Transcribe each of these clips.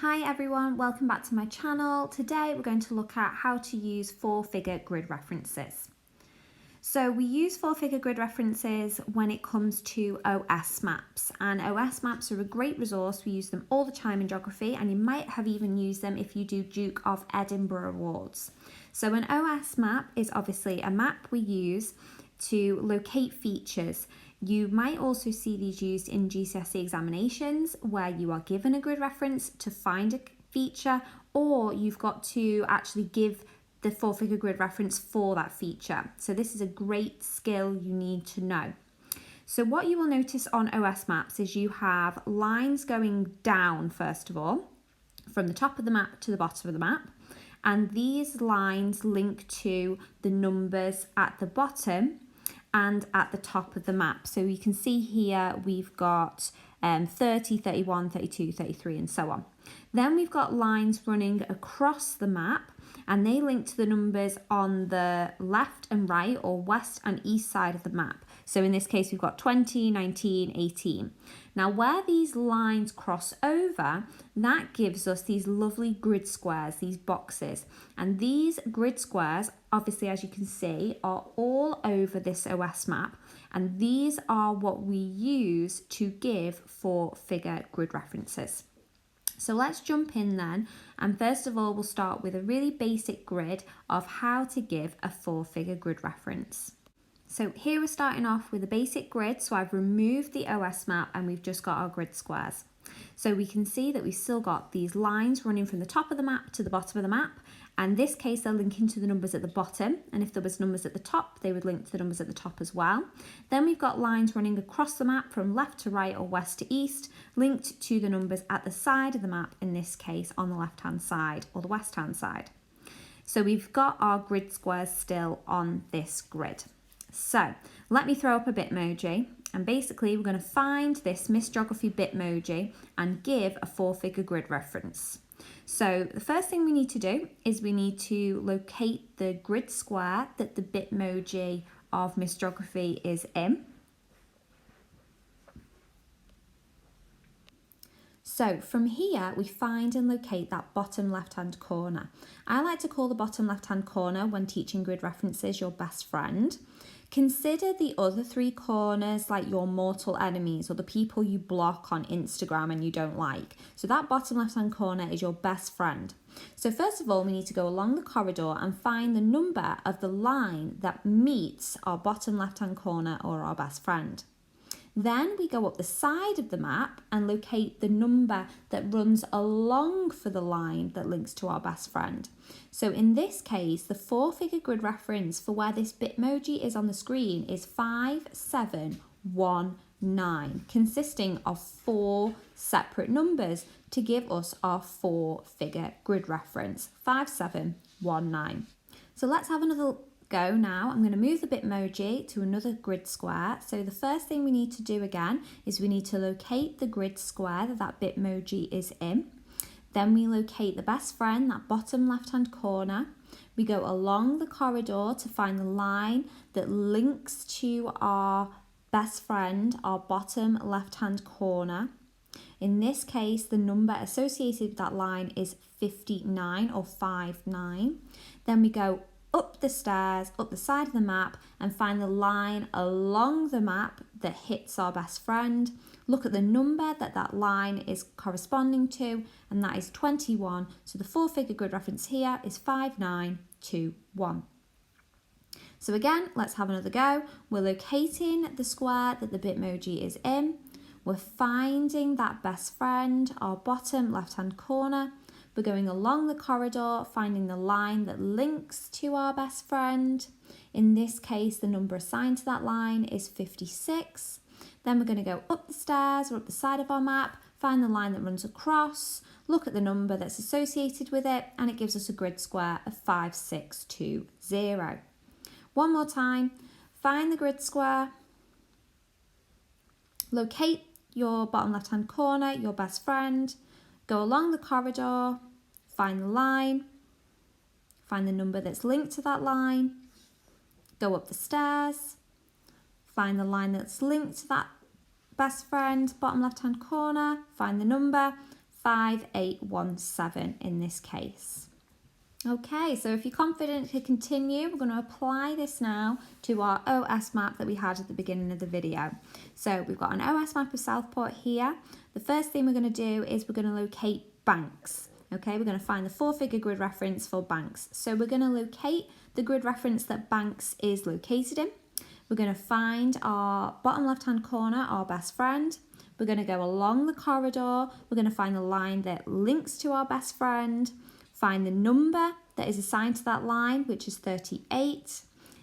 Hi everyone, welcome back to my channel. Today we're going to look at how to use four-figure grid references. So we use four-figure grid references when it comes to OS maps, and OS maps are a great resource. We use them all the time in geography, and you might have even used them if you do Duke of Edinburgh Awards. So an OS map is obviously a map we use to locate features. You might also see these used in GCSE examinations where you are given a grid reference to find a feature, or you've got to actually give the four-figure grid reference for that feature. So this is a great skill you need to know. So what you will notice on OS maps is you have lines going down, first of all, from the top of the map to the bottom of the map. And these lines link to the numbers at the bottom and at the top of the map. So you can see here we've got 30, 31, 32, 33 and so on. Then we've got lines running across the map, and they link to the numbers on the left and right, or west and east side of the map. So in this case we've got 20, 19, 18. Now where these lines cross over, that gives us these lovely grid squares, these boxes. And these grid squares, obviously as you can see, are all over this OS map. And these are what we use to give four-figure grid references. So let's jump in then, and first of all we'll start with a really basic grid of how to give a four-figure grid reference. So here we're starting off with a basic grid, so I've removed the OS map and we've just got our grid squares. So we can see that we've still got these lines running from the top of the map to the bottom of the map, and in this case they're linking to the numbers at the bottom, and if there was numbers at the top they would link to the numbers at the top as well. Then we've got lines running across the map from left to right or west to east, linked to the numbers at the side of the map, in this case on the left hand side or the west hand side. So we've got our grid squares still on this grid. So let me throw up a Bitmoji, and basically we're going to find this Miss Geography Bitmoji and give a four-figure grid reference. So the first thing we need to do is we need to locate the grid square that the Bitmoji of Miss Geography is in. So from here, we find and locate that bottom left-hand corner. I like to call the bottom left-hand corner when teaching grid references your best friend. Consider the other three corners like your mortal enemies, or the people you block on Instagram and you don't like. So that bottom left-hand corner is your best friend. So first of all, we need to go along the corridor and find the number of the line that meets our bottom left-hand corner or our best friend. Then we go up the side of the map and locate the number that runs along for the line that links to our best friend. So in this case, the four-figure grid reference for where this Bitmoji is on the screen is 5719, consisting of four separate numbers to give us our four-figure grid reference, 5719. So let's have another go now. I'm going to move the Bitmoji to another grid square. So the first thing we need to do again is we need to locate the grid square that Bitmoji is in. Then we locate the best friend, that bottom left-hand corner. We go along the corridor to find the line that links to our best friend, our bottom left-hand corner. In this case, the number associated with that line is 59 or 59. Then we go up the stairs, up the side of the map, and find the line along the map that hits our best friend. Look at the number that that line is corresponding to, and that is 21. So the four-figure grid reference here is 5921. So again, let's have another go. We're locating the square that the Bitmoji is in. We're finding that best friend, our bottom left-hand corner. We're going along the corridor, finding the line that links to our best friend. In this case, the number assigned to that line is 56. Then we're going to go up the stairs or up the side of our map, find the line that runs across, look at the number that's associated with it, and it gives us a grid square of 5620. One more time, find the grid square, locate your bottom left-hand corner, your best friend, go along the corridor, find the line, find the number that's linked to that line, go up the stairs, find the line that's linked to that best friend, bottom left-hand corner, find the number, 5817 in this case. Okay, so if you're confident to continue, we're going to apply this now to our OS map that we had at the beginning of the video. So we've got an OS map of Southport here. The first thing we're going to do is we're going to locate banks. Okay, we're going to find the 4-figure grid reference for banks. So we're going to locate the grid reference that banks is located in. We're going to find our bottom left-hand corner, our best friend. We're going to go along the corridor. We're going to find the line that links to our best friend. Find the number that is assigned to that line, which is 38.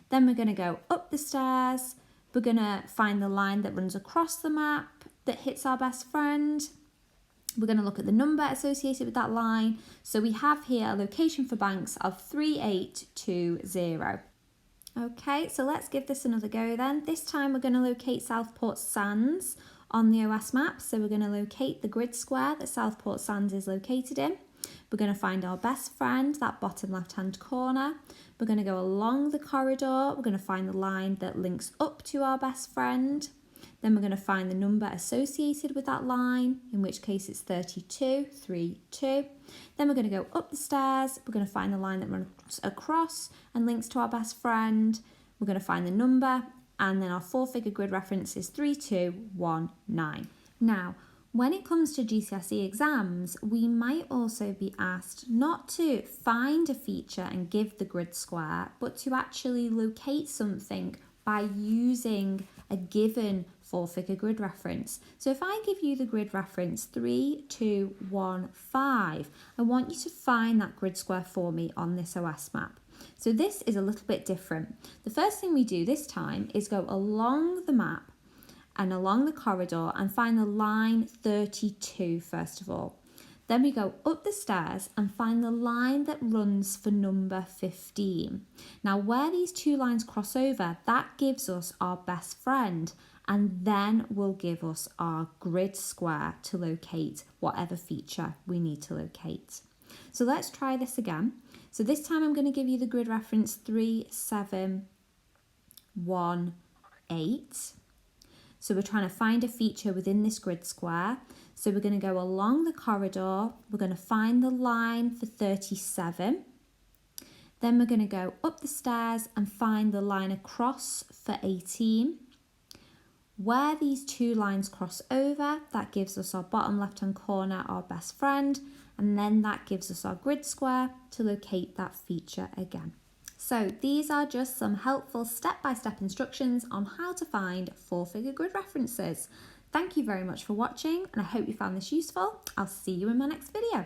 Then we're going to go up the stairs. We're going to find the line that runs across the map that hits our best friend. We're going to look at the number associated with that line. So we have here a location for banks of 3820. Okay, so let's give this another go then. This time we're going to locate Southport Sands on the OS map. So we're going to locate the grid square that Southport Sands is located in. We're going to find our best friend, that bottom left-hand corner. We're going to go along the corridor. We're going to find the line that links up to our best friend. Then we're going to find the number associated with that line, in which case it's 3232. Then we're going to go up the stairs. We're going to find the line that runs across and links to our best friend. We're going to find the number, and then our 4-figure grid reference is 3219. Now, when it comes to GCSE exams, we might also be asked not to find a feature and give the grid square, but to actually locate something by using a given 4-figure grid reference. So if I give you the grid reference 3215, I want you to find that grid square for me on this OS map. So this is a little bit different. The first thing we do this time is go along the map and along the corridor and find the line 32 first of all. Then we go up the stairs and find the line that runs for number 15. Now where these two lines cross over, that gives us our best friend, and then will give us our grid square to locate whatever feature we need to locate. So let's try this again. So this time I'm going to give you the grid reference 3718. So we're trying to find a feature within this grid square. So we're going to go along the corridor. We're going to find the line for 37. Then we're going to go up the stairs and find the line across for 18. Where these two lines cross over, that gives us our bottom left-hand corner, our best friend, and then that gives us our grid square to locate that feature again. So these are just some helpful step-by-step instructions on how to find 4-figure grid references. Thank you very much for watching, and I hope you found this useful. I'll see you in my next video.